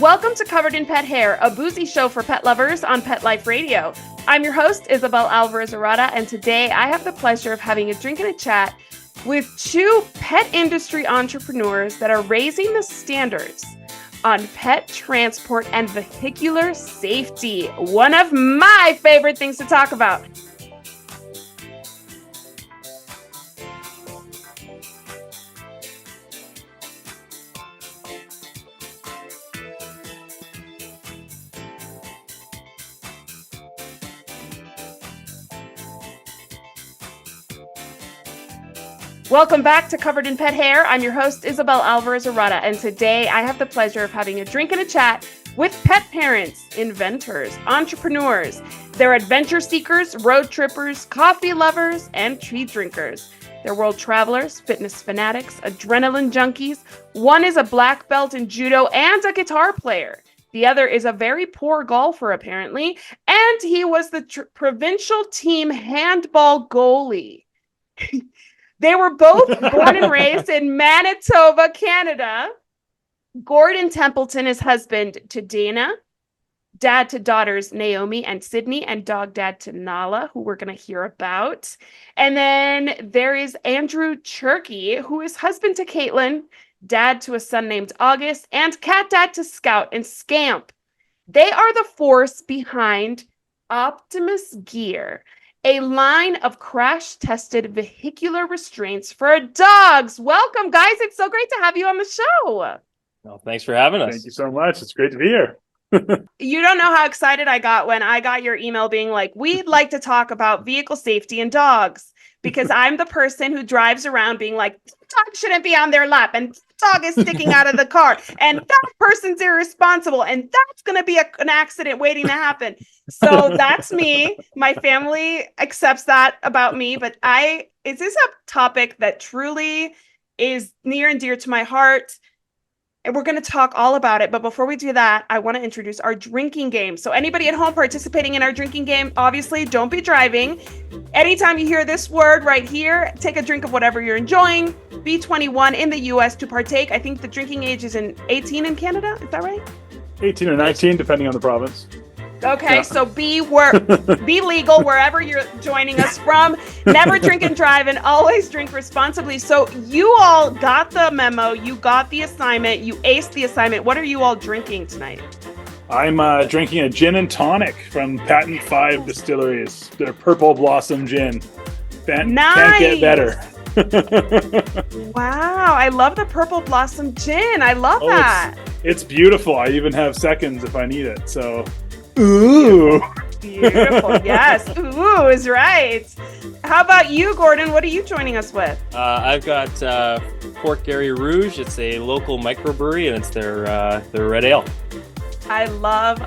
Welcome to Covered in Pet Hair, a boozy show for pet lovers on Pet Life Radio. I'm your host, Isabel Alvarez-Arata, and today I have the pleasure of having a drink and a chat with two pet industry entrepreneurs that are raising the standards on pet transport and vehicular safety. One of my favorite things to talk about. Welcome back to Covered in Pet Hair. I'm your host, Isabel Alvarez-Arata, and today I have the pleasure of having a drink and a chat with pet parents, inventors, entrepreneurs. They're adventure seekers, road trippers, coffee lovers, and tea drinkers. They're world travelers, fitness fanatics, adrenaline junkies. One is a black belt in judo and a guitar player. The other is a very poor golfer, apparently, and he was the provincial team handball goalie. They were both born and raised in Manitoba, Canada. Gordon Templeton is husband to Dana, dad to daughters Naomi and Sydney, and dog dad to Nala, who we're going to hear about. And then there is Andrew Churley, who is husband to Caitlin, dad to a son named August, and cat dad to Scout and Scamp. They are the force behind Optimus Gear, a line of crash-tested vehicular restraints for dogs. Welcome, guys. It's so great to have you on the show. Well, thanks for having us. Thank you so much. It's great to be here. You don't know how excited I got when I got your email being like, we'd like to talk about vehicle safety and dogs, because I'm the person who drives around being like, dog shouldn't be on their lap, and dog is sticking out of the car, and that person's irresponsible, and that's going to be an accident waiting to happen. So that's me. My family accepts that about me, but is this a topic that truly is near and dear to my heart? And we're going to talk all about it. But before we do that, I want to introduce our drinking game. So anybody at home participating in our drinking game, obviously don't be driving. Anytime you hear this word right here, take a drink of whatever you're enjoying. Be 21 in the US to partake. I think the drinking age is 18 in Canada. Is that right? 18 or 19, depending on the province. Okay, Yeah. so be legal wherever you're joining us from. Never drink and drive, and always drink responsibly. So you all got the memo. You got the assignment. You aced the assignment. What are you all drinking tonight? I'm drinking a gin and tonic from Patent 5 Distilleries. Their Purple Blossom Gin. Nice. Can't get better. Wow, I love the Purple Blossom Gin. I love that. It's beautiful. I even have seconds if I need it. So, ooh. Beautiful. Yes. Ooh is right. How about you, Gordon? What are you joining us with? I've got Fort Garry Rouge. It's a local microbrewery, and it's their red ale. I love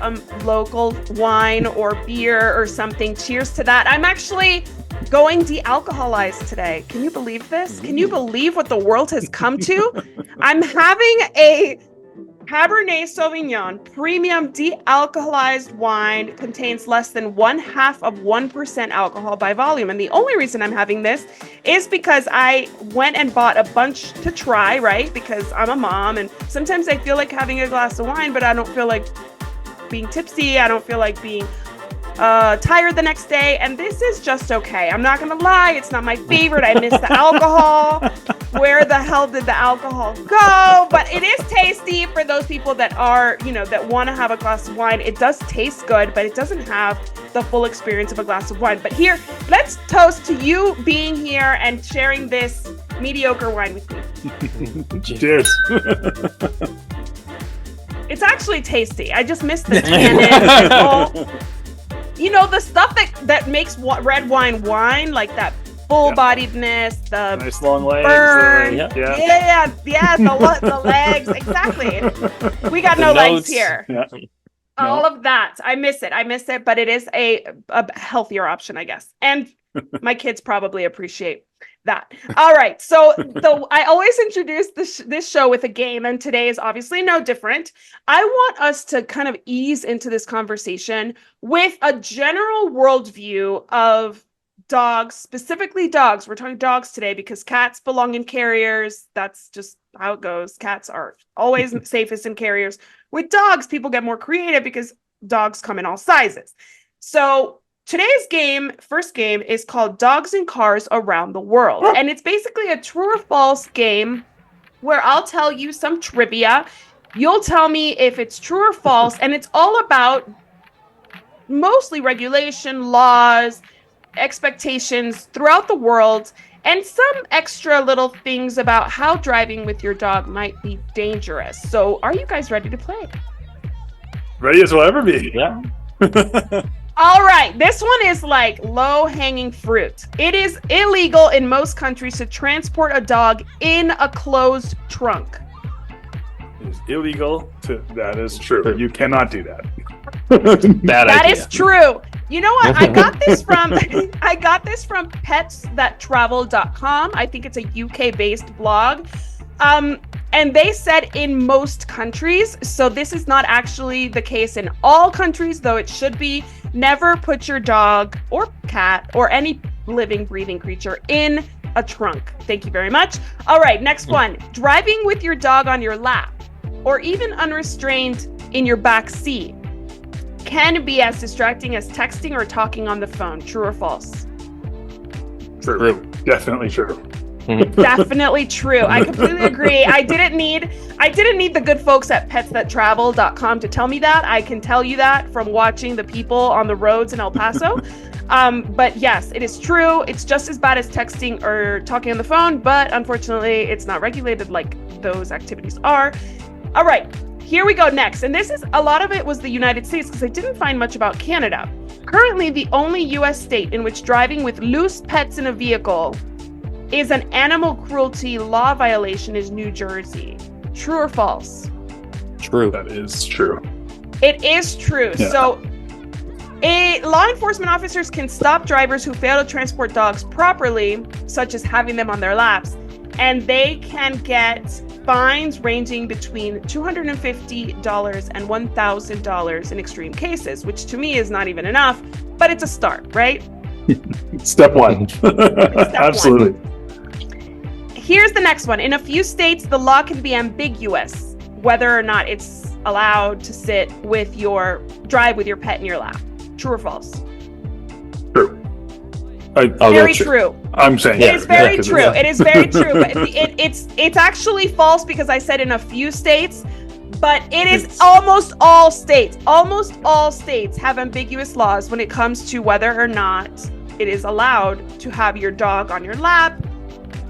local wine or beer or something. Cheers to that. I'm actually going de-alcoholized today. Can you believe this? Can you believe what the world has come to? I'm having a Cabernet Sauvignon premium de-alcoholized wine, contains less than 0.5% alcohol by volume. And the only reason I'm having this is because I went and bought a bunch to try, right? Because I'm a mom, and sometimes I feel like having a glass of wine, but I don't feel like being tipsy. I don't feel like being tired the next day, and this is just okay. I'm not gonna lie, it's not my favorite. I miss the alcohol. Where the hell did the alcohol go? But it is tasty for those people that are, that want to have a glass of wine. It does taste good, but it doesn't have the full experience of a glass of wine. But here, let's toast to you being here and sharing this mediocre wine with me. Cheers. It's actually tasty. I just miss the tannin. The stuff that makes red wine, like that full-bodiedness, the nice long legs. burn. Yeah. The legs. Exactly. We got no legs here. Yeah. All of that. I miss it, but it is a healthier option, I guess. And my kids probably appreciate that. All right. So I always introduce this show with a game, and today is obviously no different. I want us to kind of ease into this conversation with a general worldview of dogs, specifically dogs. We're talking dogs today because cats belong in carriers. That's just how it goes. Cats are always safest in carriers. With dogs, people get more creative because dogs come in all sizes. So today's first game, is called Dogs and Cars Around the World. And it's basically a true or false game where I'll tell you some trivia. You'll tell me if it's true or false. And it's all about mostly regulation, laws, expectations throughout the world, and some extra little things about how driving with your dog might be dangerous. So are you guys ready to play? Ready as we'll ever be. Yeah. All right, this one is like low-hanging fruit. It is illegal in most countries to transport a dog in a closed trunk. It's illegal that is true. You cannot do that. That is true. You know what? I got this from petsthattravel.com. I think it's a UK-based blog. And they said in most countries, so this is not actually the case in all countries, though it should be. Never put your dog or cat or any living, breathing creature in a trunk. Thank you very much. All right, next one. Driving with your dog on your lap or even unrestrained in your back seat can be as distracting as texting or talking on the phone. True or false? True. Definitely true. Definitely true. I completely agree. I didn't need the good folks at petsthattravel.com to tell me that. I can tell you that from watching the people on the roads in El Paso. But yes, it is true. It's just as bad as texting or talking on the phone, but unfortunately, it's not regulated like those activities are. All right, here we go next. And this is, a lot of it was the United States because I didn't find much about Canada. Currently, the only U.S. state in which driving with loose pets in a vehicle is an animal cruelty law violation is New Jersey. True or false? True. That is true. It is true. Yeah. So, law enforcement officers can stop drivers who fail to transport dogs properly, such as having them on their laps, and they can get fines ranging between $250 and $1,000 in extreme cases, which to me is not even enough, but it's a start, right? Step one. Absolutely. Here's the next one. In a few states, the law can be ambiguous whether or not it's allowed to drive with your pet in your lap. True or false? True. Very true. I'm saying it is very true. It is very true. But it's actually false because I said in a few states, but it's almost all states. Almost all states have ambiguous laws when it comes to whether or not it is allowed to have your dog on your lap,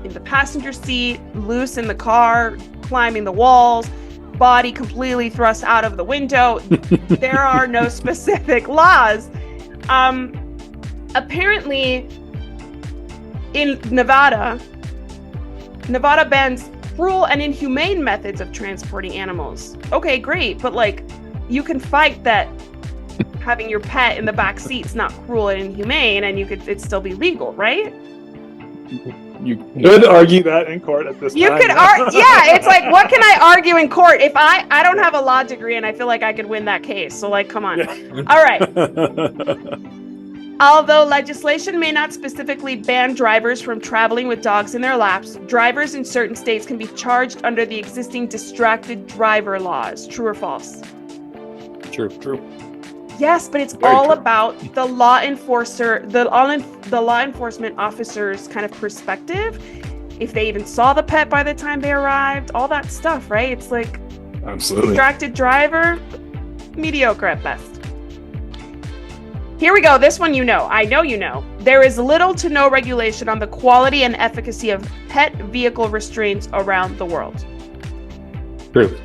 in the passenger seat, loose in the car, climbing the walls, body completely thrust out of the window. There are no specific laws. Apparently, in Nevada bans cruel and inhumane methods of transporting animals. Okay, great, but you can fight that having your pet in the back seat is not cruel and inhumane, and it'd still be legal, right? You could argue that in court at this time. You could yeah, it's like, what can I argue in court if I don't have a law degree and I feel like I could win that case? So come on. Yeah. All right. Although legislation may not specifically ban drivers from traveling with dogs in their laps, drivers in certain states can be charged under the existing distracted driver laws. True or false? True. Yes, but it's Very all true. about the law enforcement officer's kind of perspective. If they even saw the pet by the time they arrived, all that stuff, right? It's like Absolutely. distracted driver, mediocre at best. Here we go. This one I know you know. There is little to no regulation on the quality and efficacy of pet vehicle restraints around the world. True.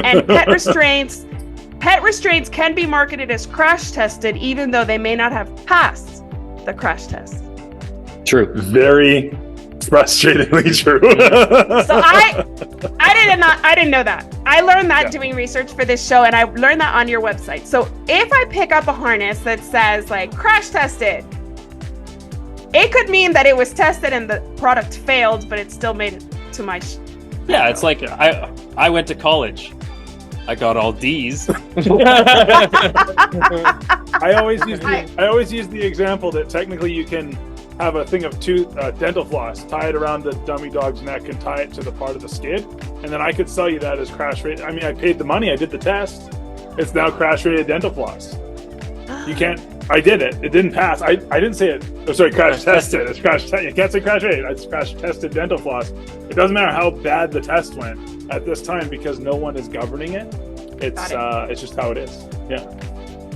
And pet restraints can be marketed as crash tested even though they may not have passed the crash test. True. Very frustratingly true. So I didn't know that. I learned that doing research for this show, and I learned that on your website. So if I pick up a harness that says crash tested, it could mean that it was tested and the product failed, but it still made it to my Yeah, it's like I went to college. I got all D's. I always use the example that technically you can have a thing of dental floss, tie it around the dummy dog's neck and tie it to the part of the skid, and then I could sell you that as crash rated. I mean, I paid the money, I did the test. It's now crash rated dental floss. You can't. I did it. It didn't pass. I didn't say it. Oh, sorry, crash tested. It's you can't say crash rated. It's crash tested dental floss. It doesn't matter how bad the test went at this time because no one is governing it. It's just how it is. Yeah.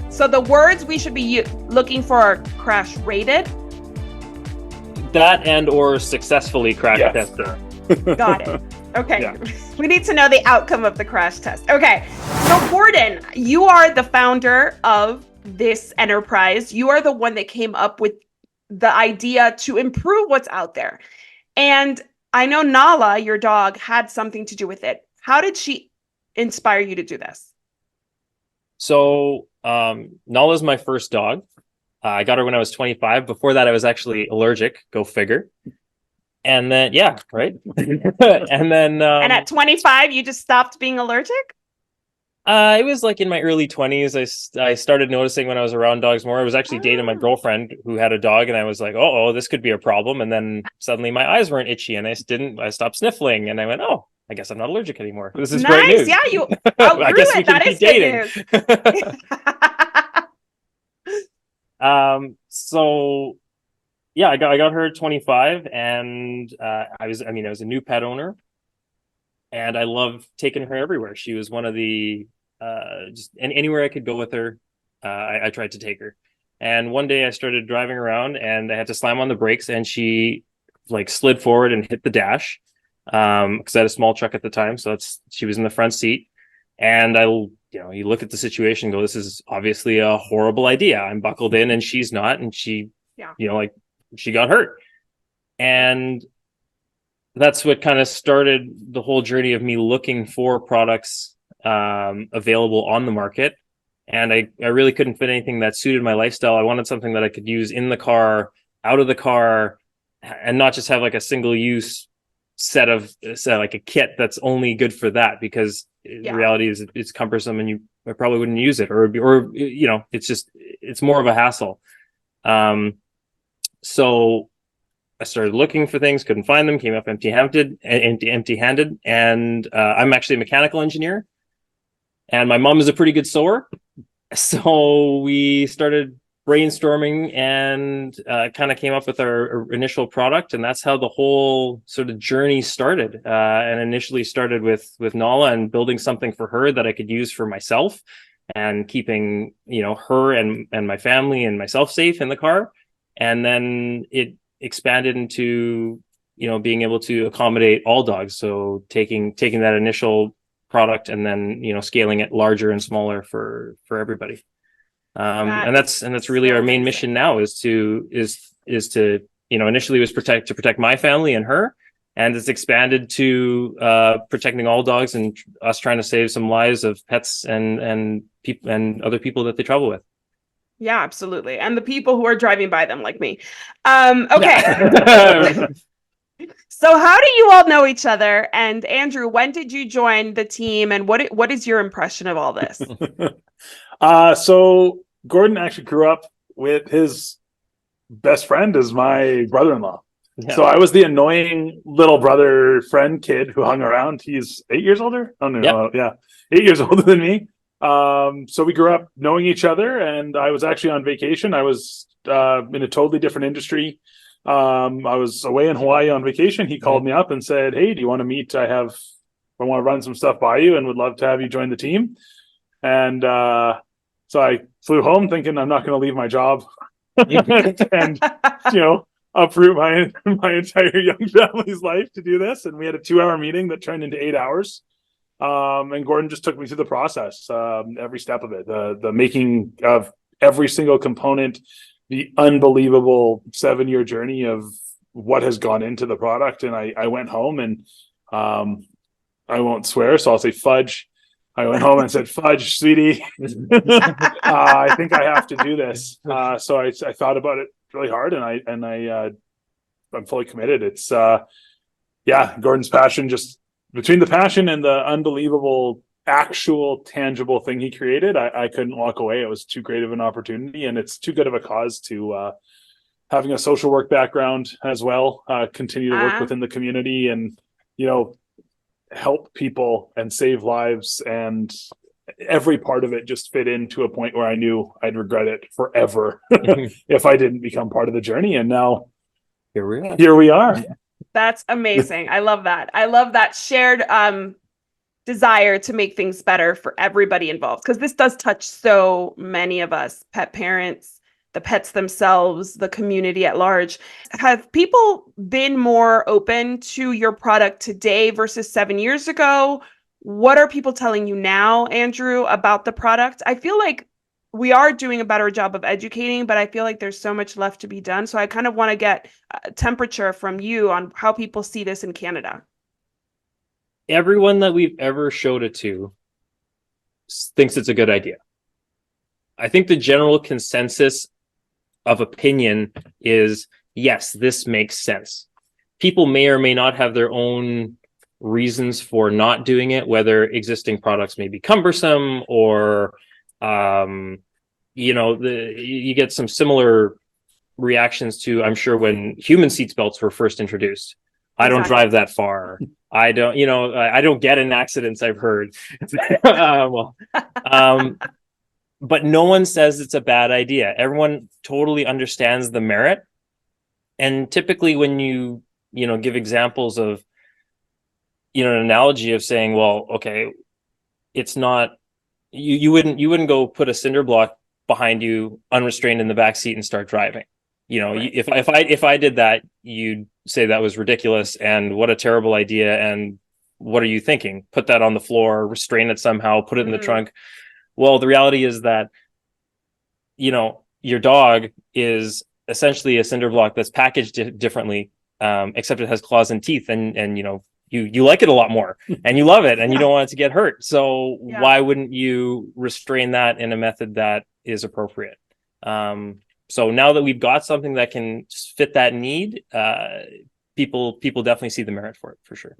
So the words we should be looking for are crash rated. That and or successfully crash tested. Got it. Okay. Yeah. We need to know the outcome of the crash test. Okay. So Gordon, you are the founder of this enterprise. You are the one that came up with the idea to improve what's out there. And I know Nala, your dog, had something to do with it. How did she inspire you to do this? So Nala's my first dog. I got her when I was 25. Before that, I was actually allergic. Go figure. And then, yeah, right. And then, and at 25, you just stopped being allergic? It was like in my early 20s. I started noticing when I was around dogs more. I was actually dating my girlfriend who had a dog, and I was like, oh, this could be a problem. And then suddenly my eyes weren't itchy, and I stopped sniffling, and I went, oh, I guess I'm not allergic anymore. This is great news. Yeah, you outgrew I guess it. we can That keep is dating. good news. So yeah, I got her at 25, and I was a new pet owner, and I loved taking her everywhere. She was one of the just anywhere I could go with her, I tried to take her. And one day I started driving around, and I had to slam on the brakes, and she like slid forward and hit the dash because I had a small truck at the time, so she was in the front seat, and you look at the situation and go, this is obviously a horrible idea. I'm buckled in and she's not, and she she got hurt. And that's what kind of started the whole journey of me looking for products available on the market. And I really couldn't fit anything that suited my lifestyle. I wanted something that I could use in the car, out of the car, and not just have like a single use set like a kit that's only good for that, because the reality is it's cumbersome and I probably wouldn't use it, or it's more of a hassle. So I started looking for things, couldn't find them, came up empty-handed, and I'm actually a mechanical engineer, and my mom is a pretty good sewer. So we started brainstorming and kind of came up with our initial product, and that's how the whole sort of journey started. And initially started with Nala and building something for her that I could use for myself and keeping her and my family and myself safe in the car. And then it expanded into being able to accommodate all dogs. So taking that initial product and then scaling it larger and smaller for everybody. And that's really our main mission now is to initially was to protect my family and her, and it's expanded to protecting all dogs and us trying to save some lives of pets and people and other people that they travel with. Yeah, absolutely. And the people who are driving by them like me. Okay. So how do you all know each other? And Andrew, when did you join the team, and what is your impression of all this? So Gordon actually grew up with his best friend as my brother-in-law. Yeah. So I was the annoying little brother friend kid who hung around. He's 8 years older. Oh no, yeah, 8 years older than me. So we grew up knowing each other, and I was actually on vacation. I was in a totally different industry. I was away in Hawaii on vacation. He called me up and said, "Hey, do you want to meet? I want to run some stuff by you and would love to have you join the team." And so I flew home thinking I'm not going to leave my job and uproot my entire young family's life to do this. And we had a 2-hour meeting that turned into 8 hours. And Gordon just took me through the process, every step of it, the making of every single component, the unbelievable 7-year journey of what has gone into the product. And I went home and I won't swear, so I'll say fudge. I went home and said, "Fudge, sweetie, I think I have to do this." So I thought about it really hard, and I'm fully committed. It's Gordon's passion, just between the passion and the unbelievable actual tangible thing he created, I couldn't walk away. It was too great of an opportunity, and it's too good of a cause to having a social work background as well, continue to work within the community and, help people and save lives, and every part of it just fit in to a point where I knew I'd regret it forever if I didn't become part of the journey. And now here we are. That's amazing. I love that. I love that shared desire to make things better for everybody involved, because this does touch so many of us, pet parents, the pets themselves, the community at large. Have people been more open to your product today versus 7 years ago? What are people telling you now, Andrew, about the product? I feel like we are doing a better job of educating, but I feel like there's so much left to be done. So I kind of want to get a temperature from you on how people see this in Canada. Everyone that we've ever showed it to thinks it's a good idea. I think the general consensus of opinion is, yes, this makes sense. People may or may not have their own reasons for not doing it, whether existing products may be cumbersome or, you get some similar reactions to, I'm sure, when human seat belts were first introduced. I don't drive that far. I don't get in accidents, I've heard. But no one says it's a bad idea. Everyone totally understands the merit. And typically when you give examples of, an analogy of saying, well, okay, it's not, you wouldn't go put a cinder block behind you unrestrained in the back seat and start driving. Right. If I did that, you'd say that was ridiculous and what a terrible idea. And what are you thinking? Put that on the floor, restrain it somehow, put it in the trunk. Well, the reality is that, your dog is essentially a cinder block that's packaged differently, except it has claws and teeth, and you like it a lot more and you love it and you don't want it to get hurt. So why wouldn't you restrain that in a method that is appropriate? So now that we've got something that can fit that need, people definitely see the merit for it, for sure.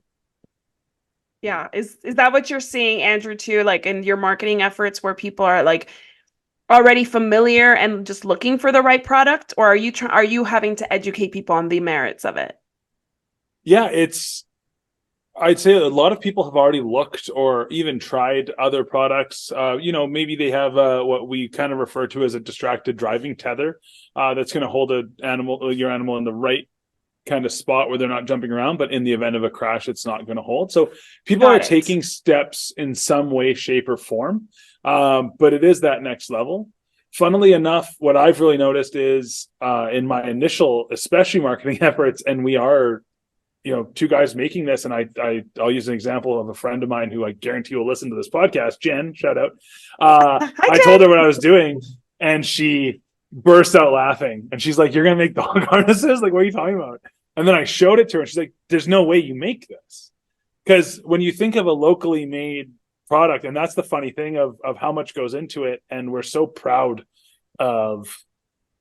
Yeah. Is that what you're seeing, Andrew, too? Like in your marketing efforts where people are like already familiar and just looking for the right product, or are you having to educate people on the merits of it? Yeah, I'd say a lot of people have already looked or even tried other products. Maybe they have what we kind of refer to as a distracted driving tether that's going to hold your animal in the right kind of spot where they're not jumping around, but in the event of a crash, it's not going to hold. So people are taking steps in some way, shape, or form, but it is that next level. Funnily enough, what I've really noticed is in my initial, especially marketing efforts, and we are two guys making this, and I'll use an example of a friend of mine who I guarantee will listen to this podcast, Jen, shout out. I told her what I was doing and she burst out laughing and she's like, "You're going to make dog harnesses? Like, what are you talking about?" And then I showed it to her and she's like, "There's no way you make this." Because when you think of a locally made product, and that's the funny thing of how much goes into it, and we're so proud of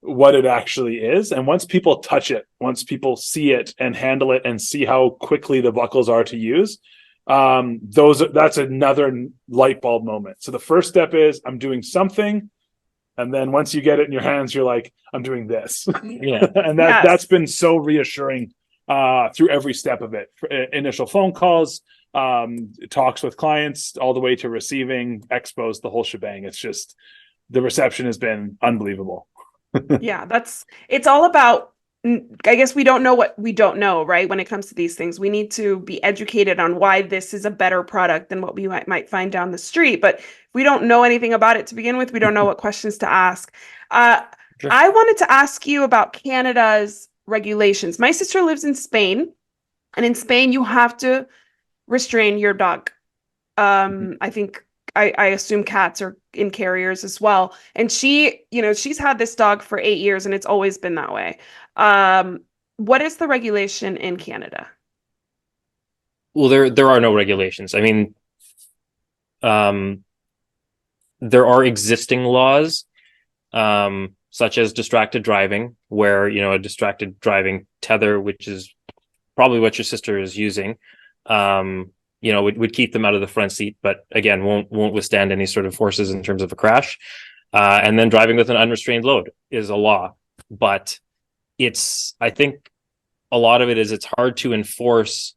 what it actually is. And once people touch it, once people see it and handle it and see how quickly the buckles are to use, that's another light bulb moment. So the first step is I'm doing something. And then once you get it in your hands, you're like, I'm doing this. Yeah. And that's been so reassuring through every step of it. Initial phone calls, talks with clients, all the way to receiving, expos, the whole shebang. It's just, the reception has been unbelievable. Yeah, it's all about, I guess we don't know what we don't know, right? When it comes to these things, we need to be educated on why this is a better product than what we might find down the street. But if we don't know anything about it to begin with, we don't know what questions to ask. Sure. I wanted to ask you about Canada's regulations. My sister lives in Spain, and in Spain, you have to restrain your dog. I think I assume cats are in carriers as well. And she's had this dog for 8 years and it's always been that way. What is the regulation in Canada? Well, there are no regulations. I mean, there are existing laws, such as distracted driving, where, a distracted driving tether, which is probably what your sister is using, would keep them out of the front seat, but again, won't withstand any sort of forces in terms of a crash. And then driving with an unrestrained load is a law, but I think a lot of it is it's hard to enforce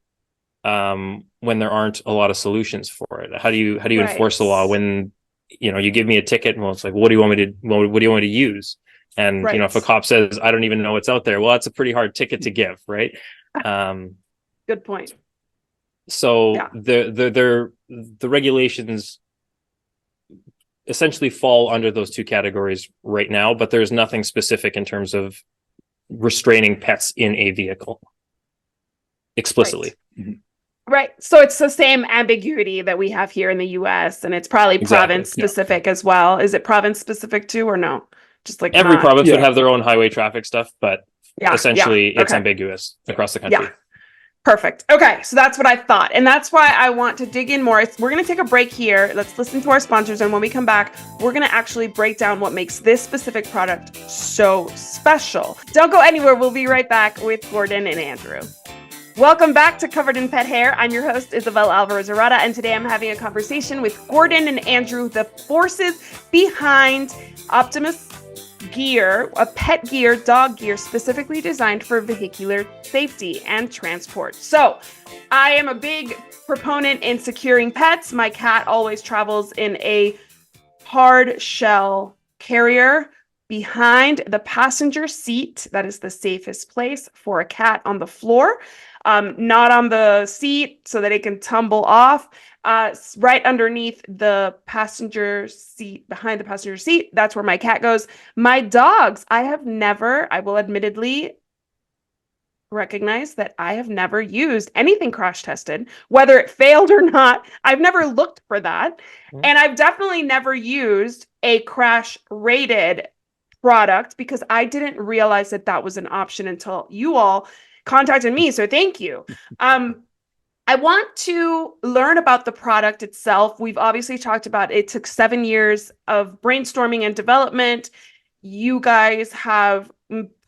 when there aren't a lot of solutions for it. How do you enforce the law when you give me a ticket and it's like, what do you want me to use? And if a cop says, I don't even know what's out there, well, that's a pretty hard ticket to give, right? Good point. So the regulations essentially fall under those two categories right now, but there's nothing specific in terms of restraining pets in a vehicle explicitly. Right. So it's the same ambiguity that we have here in the US, and it's probably province specific as well. Is it province specific too, or no? Just like every province would have their own highway traffic stuff, but essentially it's ambiguous across the country. Yeah. Perfect. Okay, so that's what I thought. And that's why I want to dig in more. We're going to take a break here. Let's listen to our sponsors. And when we come back, we're going to actually break down what makes this specific product so special. Don't go anywhere. We'll be right back with Gordon and Andrew. Welcome back to Covered in Pet Hair. I'm your host, Isabel Alvarez-Arata, and today I'm having a conversation with Gordon and Andrew, the forces behind Optimus Gear, a pet gear, dog gear, specifically designed for vehicular safety and transport. So I am a big proponent in securing pets. My cat always travels in a hard shell carrier behind the passenger seat. That is the safest place for a cat on the floor. Not on the seat so that it can tumble off. Right underneath the passenger seat, behind the passenger seat, that's where my cat goes. My dogs, I will admittedly recognize that I have never used anything crash tested, whether it failed or not. I've never looked for that. And I've definitely never used a crash rated product because I didn't realize that was an option until you all contacted me. So thank you. I want to learn about the product itself. We've obviously talked about it took 7 years of brainstorming and development. You guys have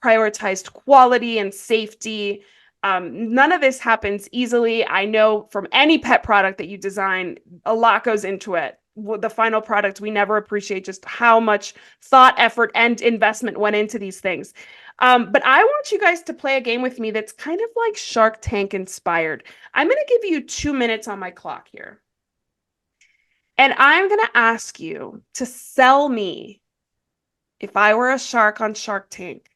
prioritized quality and safety. None of this happens easily. I know from any pet product that you design, a lot goes into it. The final product, we never appreciate just how much thought, effort, and investment went into these things. But I want you guys to play a game with me that's kind of like Shark Tank inspired. I'm going to give you 2 minutes on my clock here. And I'm going to ask you to sell me, if I were a shark on Shark Tank,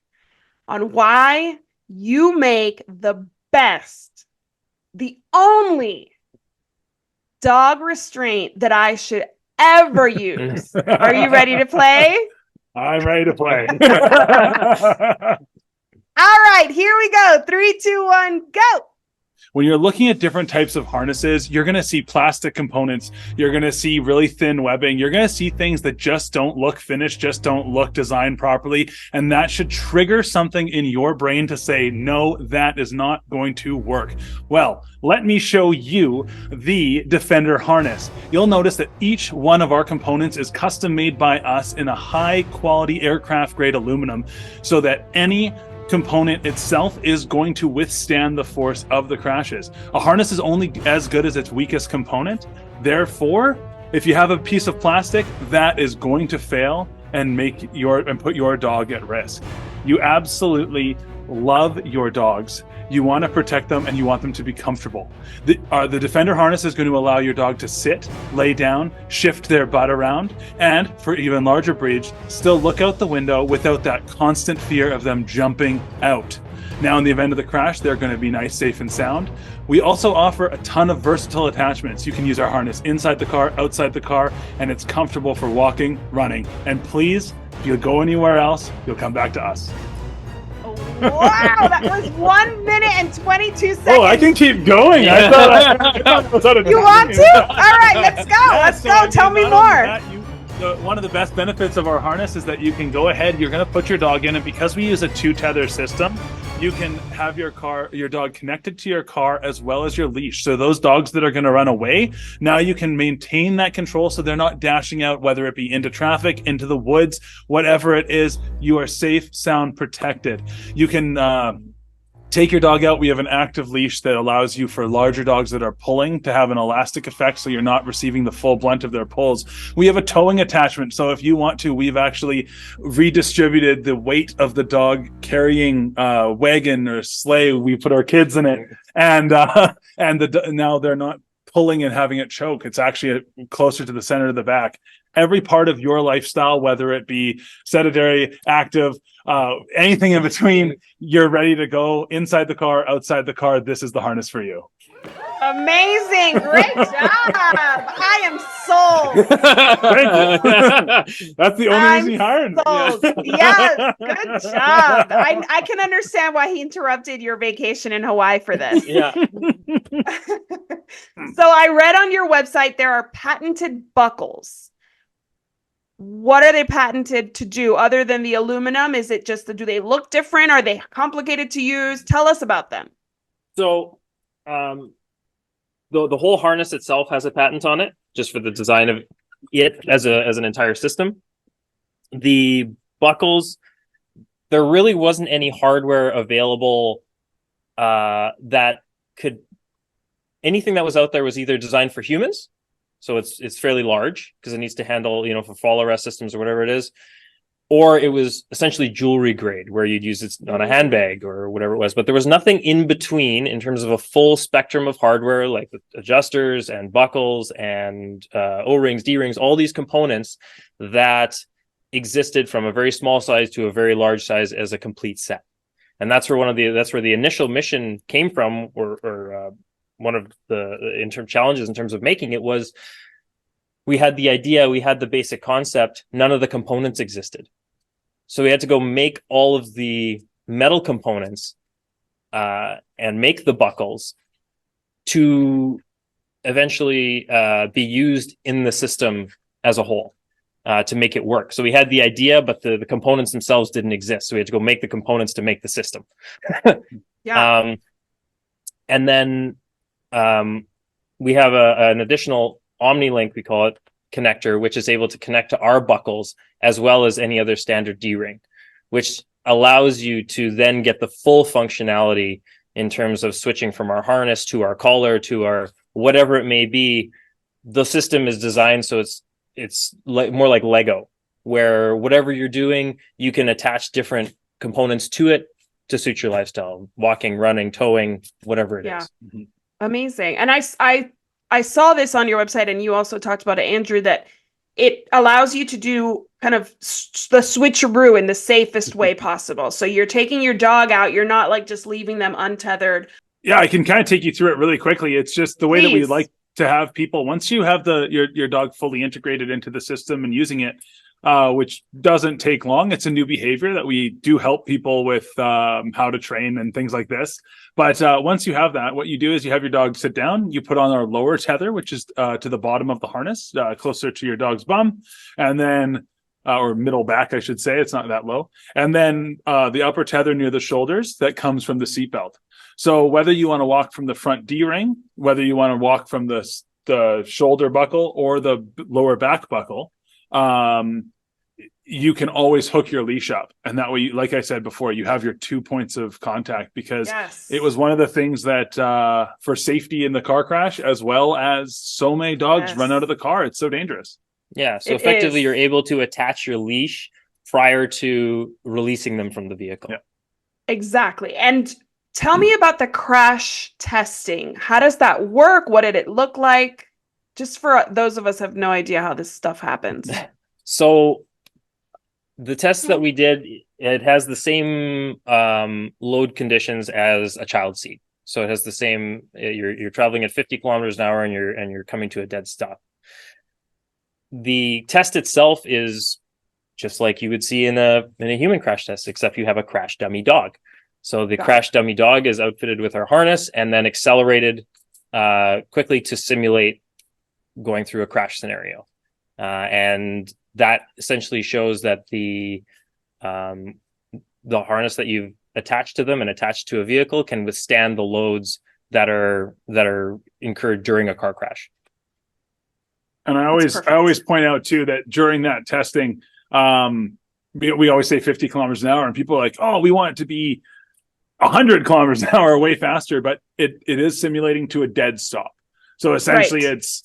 on why you make the best, the only dog restraint that I should ever use. Are you ready to play? I'm ready to play. All right, here we go. 3, 2, 1, go. When you're looking at different types of harnesses, you're going to see plastic components. You're going to see really thin webbing. You're going to see things that just don't look finished, just don't look designed properly. And that should trigger something in your brain to say, no, that is not going to work. Well, let me show you the Defender harness. You'll notice that each one of our components is custom made by us in a high quality aircraft grade aluminum so that any component itself is going to withstand the force of the crashes. A harness is only as good as its weakest component. Therefore, if you have a piece of plastic, that is going to fail and put your dog at risk. You absolutely love your dogs. You want to protect them and you want them to be comfortable. The Defender harness is going to allow your dog to sit, lay down, shift their butt around, and for even larger breeds, still look out the window without that constant fear of them jumping out. Now, in the event of the crash, they're going to be nice, safe, and sound. We also offer a ton of versatile attachments. You can use our harness inside the car, outside the car, and it's comfortable for walking, running. And please, if you go anywhere else, you'll come back to us. Wow, that was 1 minute and 22 seconds. Oh, I can keep going. Yeah. I thought it was out of You want to? All right, let's go. Let's go. Tell me more. One of the best benefits of our harness is that you can go ahead, you're going to put your dog in, and because we use a 2-tether system, you can have your dog connected to your car as well as your leash. So those dogs that are going to run away, now you can maintain that control so they're not dashing out, whether it be into traffic, into the woods, whatever it is, you are safe, sound, protected. You can take your dog out. We have an active leash that allows you for larger dogs that are pulling to have an elastic effect, so you're not receiving the full blunt of their pulls. We have a towing attachment, so if you want to, we've actually redistributed the weight of the dog carrying wagon or sleigh. We put our kids in it, and now they're not pulling and having it choke. It's actually closer to the center of the back. Every part of your lifestyle, whether it be sedentary, active, anything in between, you're ready to go inside the car, outside the car. This is the harness for you. Amazing. Great job. I am sold. Thank you. That's the only reason you hired me. Sold. Yes, good job. I can understand why he interrupted your vacation in Hawaii for this. Yeah. So I read on your website there are patented buckles. What are they patented to do other than the aluminum? Is it just, do they look different? Are they complicated to use? Tell us about them. So, the whole harness itself has a patent on it, just for the design of it as an entire system. The buckles, there really wasn't any hardware available that could. Anything that was out there was either designed for humans, so it's fairly large because it needs to handle, for fall arrest systems or whatever it is, or it was essentially jewelry grade where you'd use it on a handbag or whatever it was. But there was nothing in between in terms of a full spectrum of hardware, like adjusters and buckles and O-rings, D-rings, all these components that existed from a very small size to a very large size as a complete set. And that's where that's where the initial mission came from, or one of the challenges in terms of making it was, we had the idea, we had the basic concept, none of the components existed. So we had to go make all of the metal components and make the buckles to eventually be used in the system as a whole to make it work. So we had the idea, but the components themselves didn't exist. So we had to go make the components to make the system. Yeah. And then we have an additional OmniLink, we call it, connector, which is able to connect to our buckles as well as any other standard D-ring, which allows you to then get the full functionality in terms of switching from our harness to our collar to our whatever it may be. The system is designed so it's more like Lego, where whatever you're doing, you can attach different components to it to suit your lifestyle: walking, running, towing, whatever it is. Mm-hmm. Amazing. And I saw this on your website, and you also talked about it, Andrew, that it allows you to do kind of the switcheroo in the safest way possible. So you're taking your dog out, you're not like just leaving them untethered. Yeah, I can kind of take you through it really quickly. It's just the way that we like to have people, once you have your dog fully integrated into the system and using it, which doesn't take long. It's a new behavior that we do help people with how to train and things like this. But once you have that, what you do is you have your dog sit down, you put on our lower tether, which is to the bottom of the harness, closer to your dog's bum, and then or middle back, I should say. It's not that low. And then the upper tether near the shoulders that comes from the seatbelt. So whether you want to walk from the front D-ring, whether you want to walk from the shoulder buckle or the lower back buckle, you can always hook your leash up. And that way, like I said before, you have your 2 points of contact, because it was one of the things that for safety in the car crash, as well as so many dogs run out of the car. It's so dangerous. Yeah. So effectively, you're able to attach your leash prior to releasing them from the vehicle. Yeah. Exactly. And tell me about the crash testing. How does that work? What did it look like? Just for those of us who have no idea how this stuff happens. So the test that we did, it has the same load conditions as a child seat. So it has the same, you're traveling at 50 kilometers an hour and you're coming to a dead stop. The test itself is just like you would see in a human crash test, except you have a crash dummy dog. So the crash dummy dog is outfitted with our harness and then accelerated quickly to simulate going through a crash scenario. And that essentially shows that the harness that you've attached to them and attached to a vehicle can withstand the loads that are incurred during a car crash. And I always point out too that during that testing, we always say 50 kilometers an hour, and people are like, "Oh, we want it to be 100 kilometers an hour, way faster, but it is simulating to a dead stop. So essentially it's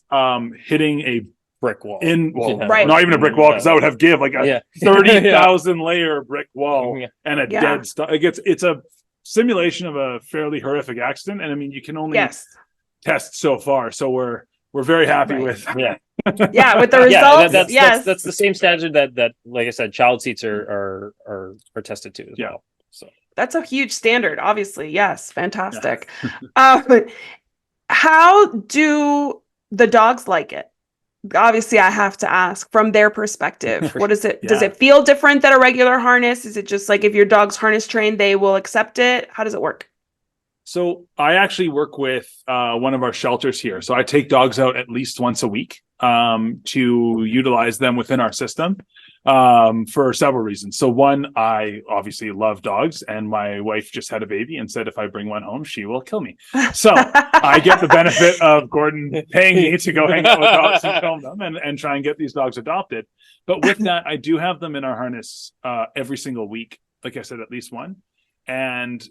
hitting a brick wall. Not even a brick wall, because that would have give, like a 30,000 layer brick wall and a dead stop. It's a simulation of a fairly horrific accident, and I mean, you can only test so far. So we're very happy with with the results. That's the same standard that like I said, child seats are tested to as well. So that's a huge standard, obviously. Yes, fantastic. How do the dogs like it? Obviously, I have to ask from their perspective. What is it? Does it feel different than a regular harness? Is it just like if your dog's harness trained, they will accept it? How does it work? So I actually work with one of our shelters here. So I take dogs out at least once a week to utilize them within our system for several reasons. So one, I obviously love dogs, and my wife just had a baby and said if I bring one home, she will kill me. So I get the benefit of Gordon paying me to go hang out with dogs and film them and try and get these dogs adopted. But with that, I do have them in our harness every single week. Like I said, at least one. And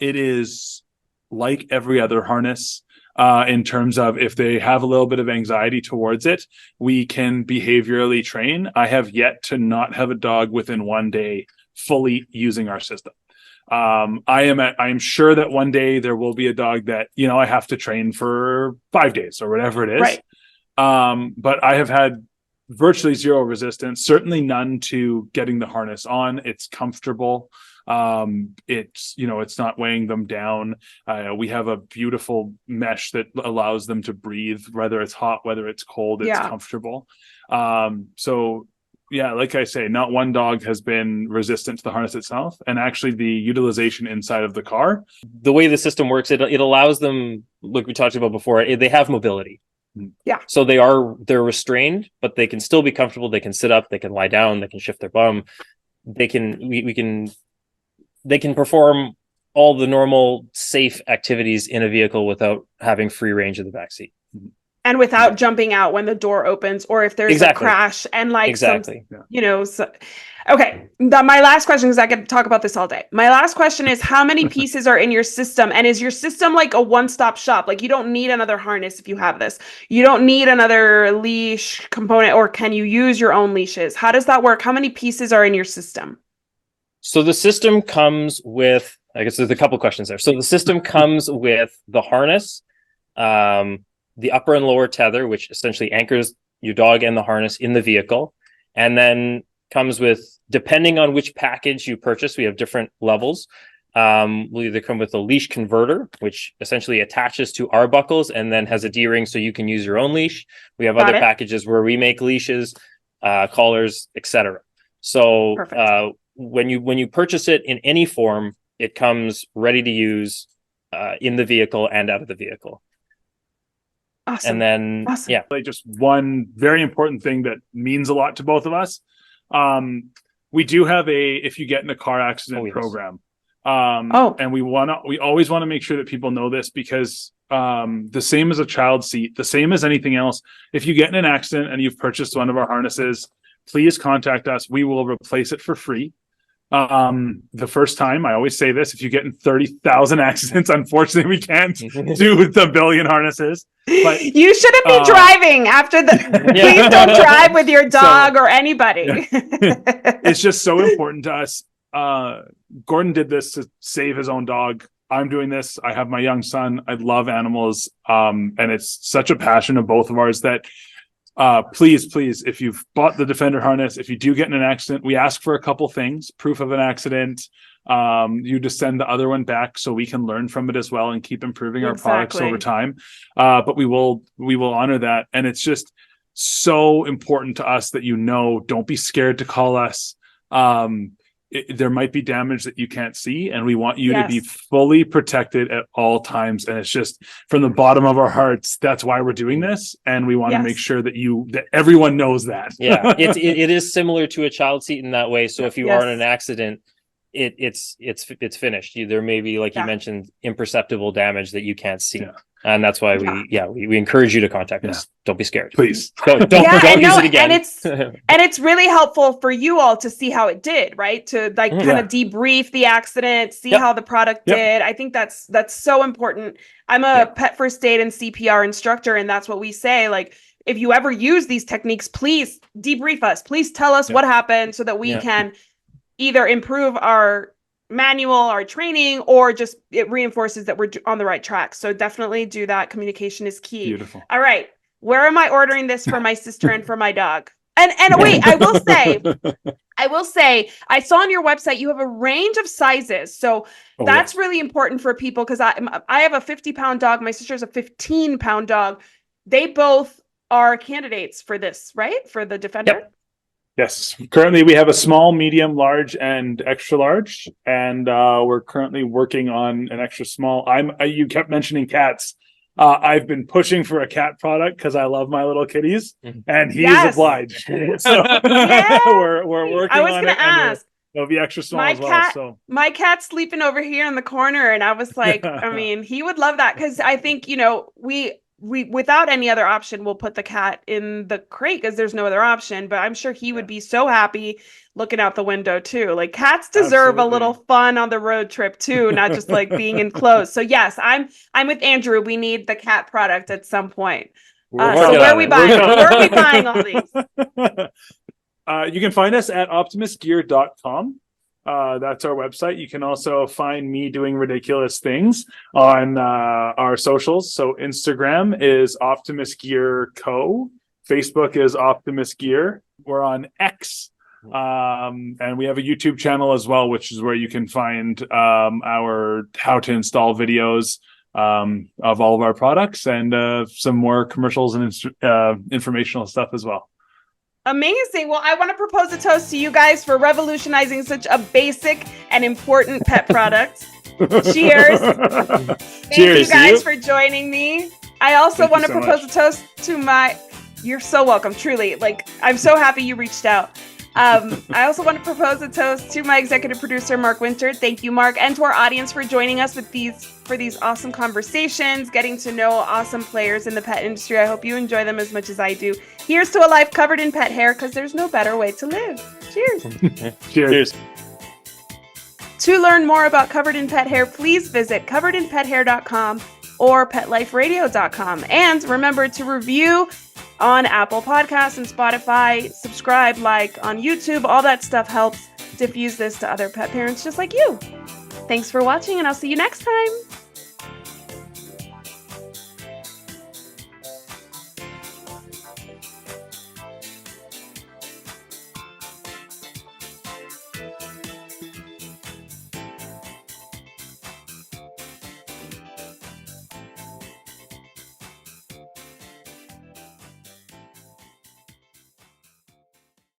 it is like every other harness in terms of if they have a little bit of anxiety towards it, we can behaviorally train. I have yet to not have a dog within 1 day fully using our system. I am sure that one day there will be a dog that, I have to train for 5 days or whatever it is. Right. But I have had virtually zero resistance, certainly none to getting the harness on. It's comfortable. It's not weighing them down. We have a beautiful mesh that allows them to breathe, whether it's hot, whether it's cold, it's comfortable. So yeah, like I say, not one dog has been resistant to the harness itself. And actually the utilization inside of the car, the way the system works, it allows them, like we talked about before, they have mobility. Yeah. So they're restrained, but they can still be comfortable. They can sit up, they can lie down, they can shift their bum. They can perform all the normal safe activities in a vehicle without having free range of the backseat. And without jumping out when the door opens, or if there's a crash and my last question, because I could talk about this all day. My last question is, how many pieces are in your system? And is your system like a one-stop shop? Like you don't need another harness if you have this. You don't need another leash component, or can you use your own leashes? How does that work? How many pieces are in your system? So the system comes with, I guess there's a couple questions there. So the system comes with the harness, the upper and lower tether, which essentially anchors your dog and the harness in the vehicle. And then comes with, depending on which package you purchase, we have different levels. We'll either come with a leash converter, which essentially attaches to our buckles and then has a D-ring so you can use your own leash. We have other packages where we make leashes, collars, etc. So when you purchase it in any form, it comes ready to use in the vehicle and out of the vehicle. Awesome. And then, like just one very important thing that means a lot to both of us. We do have if you get in a car accident program. And we always want to make sure that people know this, because the same as a child seat, the same as anything else, if you get in an accident and you've purchased one of our harnesses, please contact us. We will replace it for free. The first time, I always say this, if you get in 30,000 accidents, unfortunately we can't do the billion harnesses. But you shouldn't be driving after please don't drive with your dog or anybody. It's just so important to us. Gordon did this to save his own dog. I'm doing this. I have my young son. I love animals. And it's such a passion of both of ours that please, if you've bought the Defender harness, if you do get in an accident, we ask for a couple things: proof of an accident. You just send the other one back so we can learn from it as well and keep improving our products over time. But we will honor that. And it's just so important to us that, don't be scared to call us. There might be damage that you can't see, and we want you to be fully protected at all times. And it's just from the bottom of our hearts, that's why we're doing this, and we want to make sure that everyone knows that. It is similar to a child seat in that way. So if you are in an accident, it's finished. There may be, like you mentioned, imperceptible damage that you can't see. And that's why we encourage you to contact us. Don't be scared. Please. Don't use it again. And it's really helpful for you all to see how it did, right? To like kind of debrief the accident, see how the product did. I think that's so important. I'm a pet first aid and CPR instructor, and that's what we say. Like, if you ever use these techniques, please debrief us. Please tell us what happened so that we can either improve our manual, our training, or just it reinforces that we're on the right track. So definitely do that. Communication is key. Beautiful. All right. Where am I ordering this for my sister and for my dog? And wait, I will say, I saw on your website, you have a range of sizes. So that's really important for people because I have a 50-pound dog. My sister's a 15-pound dog. They both are candidates for this, right? For the Defender? Yep. Yes. Currently, we have a small, medium, large, and extra large. And we're currently working on an extra small. You kept mentioning cats. I've been pushing for a cat product because I love my little kitties, and he's obliged. So we're working on it. I was going to ask. It'll be extra small as well. So my cat's sleeping over here in the corner, and I was like, I mean, he would love that because I think, you know, we without any other option, we'll put the cat in the crate because there's no other option. But I'm sure he would be so happy looking out the window too. Like, cats deserve a little fun on the road trip too, not just like being enclosed. So yes, I'm with Andrew. We need the cat product at some point. So where are we buying all these? You can find us at optimusgear.com. That's our website. You can also find me doing ridiculous things on our socials. So Instagram is Optimus Gear Co. Facebook is Optimus Gear. We're on X. And we have a YouTube channel as well, which is where you can find our how to install videos of all of our products and some more commercials and informational stuff as well. Amazing. Well, I want to propose a toast to you guys for revolutionizing such a basic and important pet product. Cheers. Thank you guys for joining me. I also want to propose a toast to you're so welcome, truly. Like, I'm so happy you reached out. I also want to propose a toast to my executive producer, Mark Winter. Thank you, Mark, and to our audience for joining us for these awesome conversations, getting to know awesome players in the pet industry. I hope you enjoy them as much as I do. Here's to a life covered in pet hair, because there's no better way to live. Cheers. Cheers. To learn more about Covered in Pet Hair, please visit coveredinpethair.com or petliferadio.com. And remember to review on Apple Podcasts and Spotify, subscribe, like on YouTube. All that stuff helps diffuse this to other pet parents just like you. Thanks for watching, and I'll see you next time.